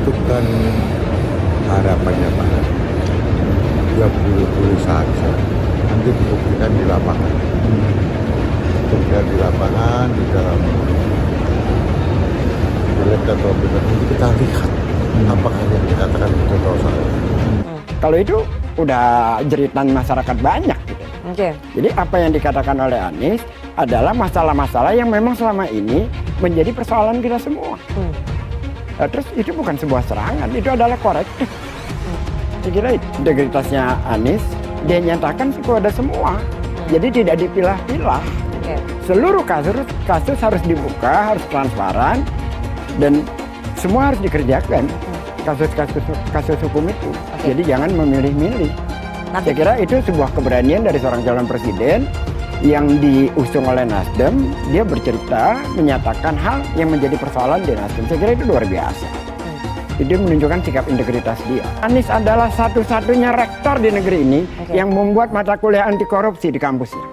itu kan harapannya Pak, ya boleh-boleh saja, nanti dibuktikan di lapangan. Buktikan di lapangan, di dalam jelek atau benar, nanti kita lihat apakah yang dikatakan itu atau salah. Kalau itu udah jeritan masyarakat banyak gitu. Oke. Jadi apa yang dikatakan oleh Anies adalah masalah-masalah yang memang selama ini menjadi persoalan kita semua. Nah, terus itu bukan sebuah serangan, itu adalah korektif. Saya kira integritasnya Anies dia nyatakan kepada semua. Jadi tidak dipilah-pilah. Seluruh kasus harus dibuka, harus transparan, dan semua harus dikerjakan. Kasus hukum itu. Jadi jangan memilih-milih. Saya kira itu sebuah keberanian dari seorang calon presiden yang diusung oleh Nasdem. Dia bercerita, menyatakan hal yang menjadi persoalan di Nasdem. Saya kira itu luar biasa. Itu menunjukkan sikap integritas dia. Anies adalah satu-satunya rektor di negeri ini yang membuat mata kuliah anti korupsi di kampusnya.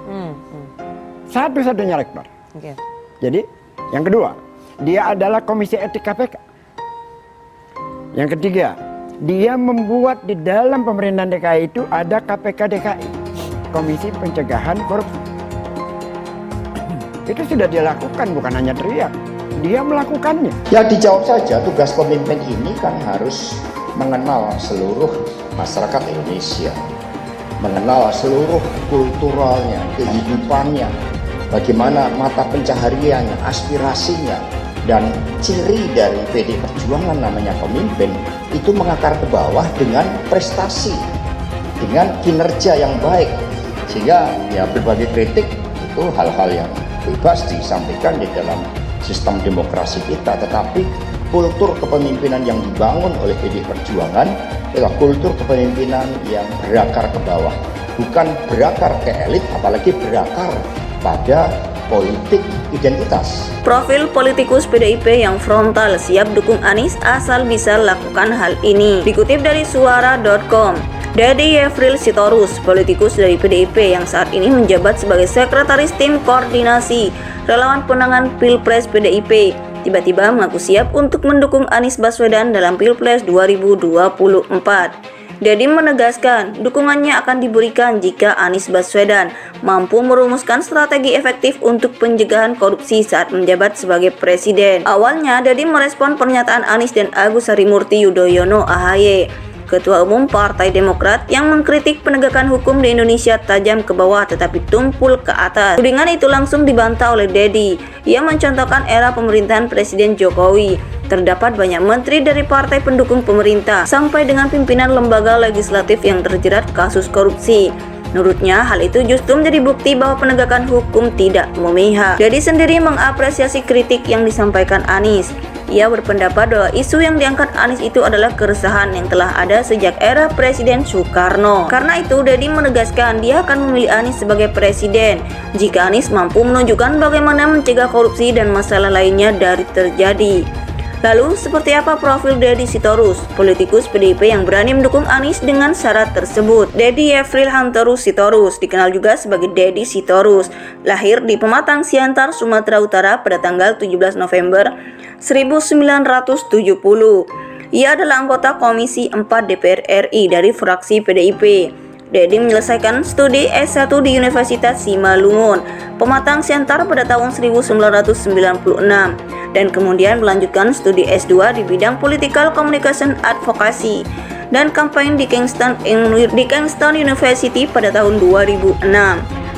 Satu-satunya rektor. Jadi yang kedua, dia adalah komisi etik KPK. Yang ketiga, dia membuat di dalam pemerintahan DKI itu ada KPK DKI, Komisi Pencegahan Korupsi. Itu sudah dilakukan, bukan hanya teriak. Dia melakukannya. Ya dijawab saja, tugas pemimpin ini kan harus mengenal seluruh masyarakat Indonesia. Mengenal seluruh kulturalnya, kehidupannya, bagaimana mata pencahariannya, aspirasinya. Dan ciri dari PD Perjuangan namanya pemimpin itu mengakar ke bawah dengan prestasi, dengan kinerja yang baik. Sehingga ya berbagai kritik itu hal-hal yang bebas disampaikan di dalam sistem demokrasi kita. Tetapi kultur kepemimpinan yang dibangun oleh PD Perjuangan adalah kultur kepemimpinan yang berakar ke bawah. Bukan berakar ke elit, apalagi berakar pada politik identitas. Profil politikus PDIP yang frontal siap dukung Anies asal bisa lakukan hal ini. Dikutip dari suara.com, Dedi Yefril Sitorus, politikus dari PDIP yang saat ini menjabat sebagai sekretaris tim koordinasi relawan penangan Pilpres PDIP, tiba-tiba mengaku siap untuk mendukung Anies Baswedan dalam Pilpres 2024. Dedi menegaskan dukungannya akan diberikan jika Anies Baswedan mampu merumuskan strategi efektif untuk pencegahan korupsi saat menjabat sebagai presiden. Awalnya, Dedi merespon pernyataan Anies dan Agus Harimurti Yudhoyono (AHY), Ketua Umum Partai Demokrat, yang mengkritik penegakan hukum di Indonesia tajam ke bawah tetapi tumpul ke atas. Tudingan itu langsung dibantah oleh Dedi. Ia mencontohkan era pemerintahan Presiden Jokowi. Terdapat banyak menteri dari partai pendukung pemerintah sampai dengan pimpinan lembaga legislatif yang terjerat kasus korupsi. Menurutnya, hal itu justru menjadi bukti bahwa penegakan hukum tidak memihak. Dedi sendiri mengapresiasi kritik yang disampaikan Anies. Ia berpendapat bahwa isu yang diangkat Anies itu adalah keresahan yang telah ada sejak era Presiden Soekarno. Karena itu, Dedi menegaskan dia akan memilih Anies sebagai presiden jika Anies mampu menunjukkan bagaimana mencegah korupsi dan masalah lainnya dari terjadi. Lalu, seperti apa profil Dedi Sitorus, politikus PDIP yang berani mendukung Anies dengan syarat tersebut? Dedi Yefril Hanterus Sitorus, dikenal juga sebagai Dedi Sitorus, lahir di Pematang Siantar, Sumatera Utara pada tanggal 17 November 1970. Ia adalah anggota Komisi 4 DPR RI dari fraksi PDIP. Dedi menyelesaikan studi S1 di Universitas Simalungun, Pematang Siantar pada tahun 1996 dan kemudian melanjutkan studi S2 di bidang Political Communication Advocacy dan kampanye di Kingston University pada tahun 2006.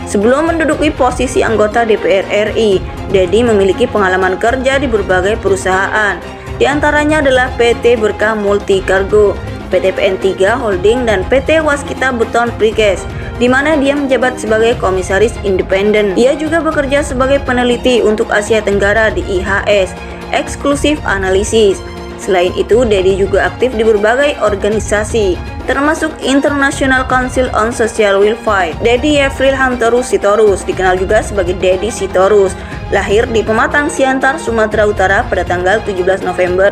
Sebelum menduduki posisi anggota DPR RI, Dedi memiliki pengalaman kerja di berbagai perusahaan. Di antaranya adalah PT Berkah Multi Cargo, PT PN3 Holding, dan PT Waskita Beton Precast, di mana dia menjabat sebagai komisaris independen. Ia juga bekerja sebagai peneliti untuk Asia Tenggara di IHS, Exclusive Analysis. Selain itu, Dedi juga aktif di berbagai organisasi, termasuk International Council on Social Welfare. Dedi Yefril Hanterus Sitorus, dikenal juga sebagai Dedi Sitorus, lahir di Pematang Siantar, Sumatera Utara pada tanggal 17 November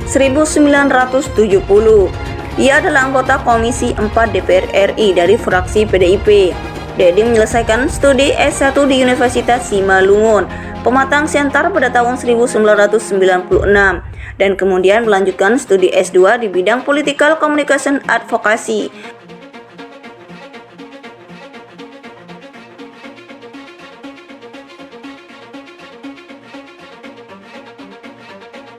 1970. Ia adalah anggota Komisi 4 DPR RI dari fraksi PDIP. Dedi menyelesaikan studi S1 di Universitas Simalungun, Pematang Siantar pada tahun 1996 dan kemudian melanjutkan studi S2 di bidang Political Communication Advocacy